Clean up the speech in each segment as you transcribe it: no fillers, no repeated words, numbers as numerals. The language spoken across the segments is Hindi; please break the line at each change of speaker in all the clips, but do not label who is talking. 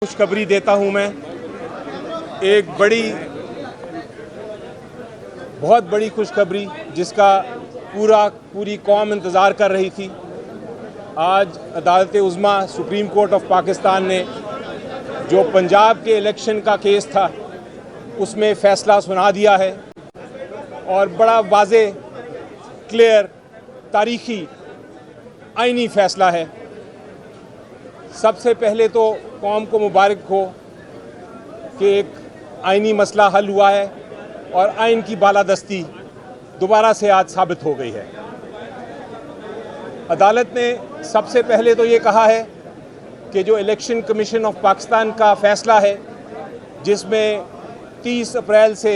खुशखबरी देता हूं मैं। एक बहुत बड़ी खुशखबरी जिसका पूरी कौम इंतज़ार कर रही थी। आज अदालत उज़्मा सुप्रीम कोर्ट ऑफ पाकिस्तान ने जो पंजाब के इलेक्शन का केस था उसमें फ़ैसला सुना दिया है और बड़ा वाज़े, क्लियर, तारीख़ी, आइनी फ़ैसला है। सबसे पहले तो कौम को मुबारक हो कि एक आइनी मसला हल हुआ है और आइन की बालादस्ती दोबारा से आज साबित हो गई है। अदालत ने सबसे पहले तो ये कहा है कि जो इलेक्शन कमीशन ऑफ पाकिस्तान का फ़ैसला है जिसमें 30 अप्रैल से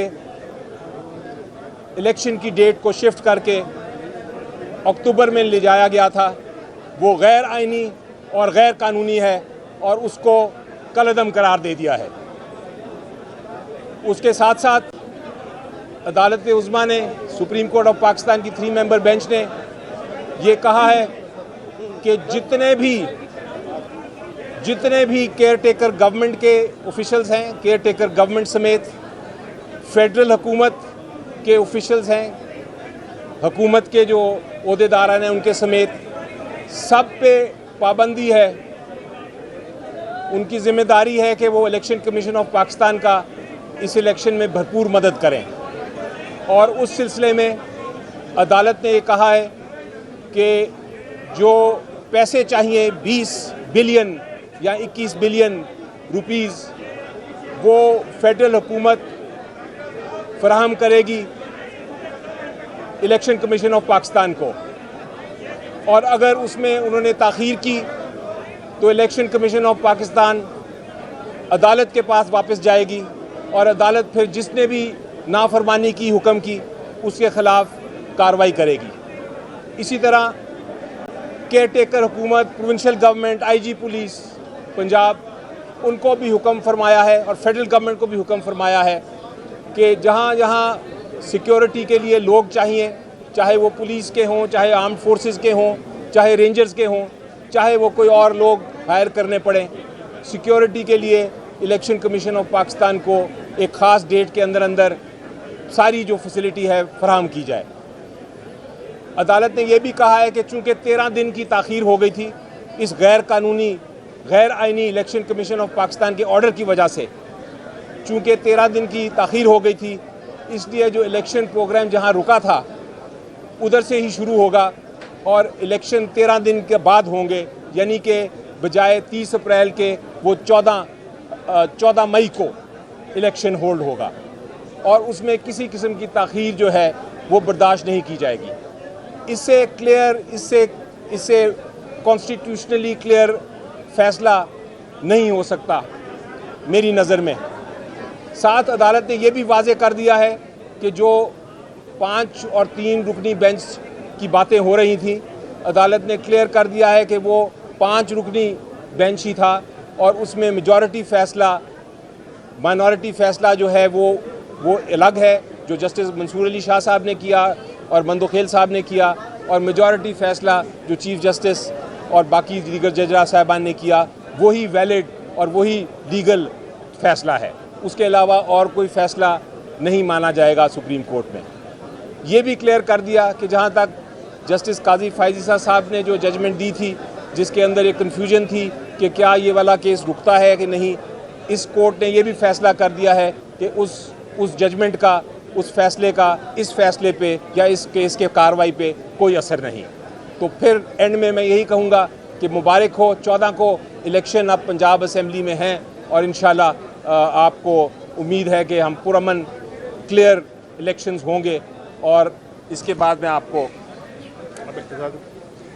इलेक्शन की डेट को शिफ्ट करके अक्टूबर में ले जाया गया था, वो गैर आइनी और गैर कानूनी है और उसको कलअदम करार दे दिया है। उसके साथ साथ अदालत उज़्मा ने, सुप्रीम कोर्ट ऑफ पाकिस्तान की 3 मेंबर बेंच ने ये कहा है कि जितने भी केयर टेकर गवर्नमेंट के ऑफिशियल्स हैं, केयर टेकर गवर्नमेंट समेत फेडरल हुकूमत के ऑफिशियल्स हैं, हुकूमत के जो ओहदेदार हैं उनके समेत, सब पे पाबंदी है। उनकी ज़िम्मेदारी है कि वो इलेक्शन कमीशन ऑफ पाकिस्तान का इस इलेक्शन में भरपूर मदद करें। और उस सिलसिले में अदालत ने ये कहा है कि जो पैसे चाहिए 20 बिलियन या 21 बिलियन रुपीस वो फेडरल हुकूमत फराहम करेगी इलेक्शन कमीशन ऑफ पाकिस्तान को, और अगर उसमें उन्होंने ताख़ीर की तो इलेक्शन कमीशन ऑफ पाकिस्तान अदालत के पास वापस जाएगी और अदालत फिर जिसने भी नाफरमानी की हुक्म की उसके ख़िलाफ़ कार्रवाई करेगी। इसी तरह केयर टेकर हुकूमत, provincial government, IG police Punjab, उनको भी हुक्म फरमाया है और फेडरल गवर्नमेंट को भी हुक्म फरमाया है कि जहाँ जहाँ सिक्योरिटी के लिए लोग चाहिए, चाहे वो पुलिस के हों, चाहे आर्म्ड फोर्सेस के हों, चाहे रेंजर्स के हों, चाहे वो कोई और लोग हायर करने पड़ें, सिक्योरिटी के लिए इलेक्शन कमीशन ऑफ पाकिस्तान को एक ख़ास डेट के अंदर सारी जो फैसिलिटी है फराहम की जाए। अदालत ने यह भी कहा है कि चूँकि 13 दिन की ताख़ीर हो गई थी इस गैर कानूनी, गैर आइनी इलेक्शन कमीशन ऑफ पाकिस्तान के ऑर्डर की वजह से, चूँकि 13 दिन की ताख़ीर हो गई थी, इसलिए जो इलेक्शन प्रोग्राम जहाँ रुका था उधर से ही शुरू होगा और इलेक्शन 13 दिन के बाद होंगे, यानी कि बजाय 30 अप्रैल के वो 14 मई को इलेक्शन होल्ड होगा और उसमें किसी किस्म की ताख़ीर जो है वो बर्दाश्त नहीं की जाएगी। इससे क्लियर, इससे कॉन्स्टिट्यूशनली क्लियर फ़ैसला नहीं हो सकता मेरी नज़र में। साथ अदालत ने यह भी वाज़े कर दिया है कि जो 5 और 3 रुकनी बेंच की बातें हो रही थी, अदालत ने क्लियर कर दिया है कि वो 5 रुकनी बेंच ही था और उसमें मेजॉरिटी फ़ैसला, माइनॉरिटी फ़ैसला जो है वो अलग है, जो जस्टिस मंसूर अली शाह साहब ने किया और मंदोखेल साहब ने किया, और मेजॉरिटी फ़ैसला जो चीफ़ जस्टिस और बाकी दीगर जजरा साहबान ने किया वही वैलिड और वही लीगल फ़ैसला है। उसके अलावा और कोई फ़ैसला नहीं माना जाएगा सुप्रीम कोर्ट में। ये भी क्लियर कर दिया कि जहाँ तक जस्टिस काजी फायज़ी साहब ने जो जजमेंट दी थी जिसके अंदर एक कन्फ्यूजन थी कि क्या ये वाला केस रुकता है कि नहीं, इस कोर्ट ने ये भी फ़ैसला कर दिया है कि उस जजमेंट का, उस फैसले का इस फैसले पे या इस केस के कार्रवाई पे कोई असर नहीं। तो फिर एंड में मैं यही कहूँगा कि मुबारक हो, 14 को इलेक्शन अब पंजाब असम्बली में हैं और इंशाल्लाह आपको उम्मीद है कि हम पुरअमन क्लियर इलेक्शंस होंगे और इसके बाद मैं आपको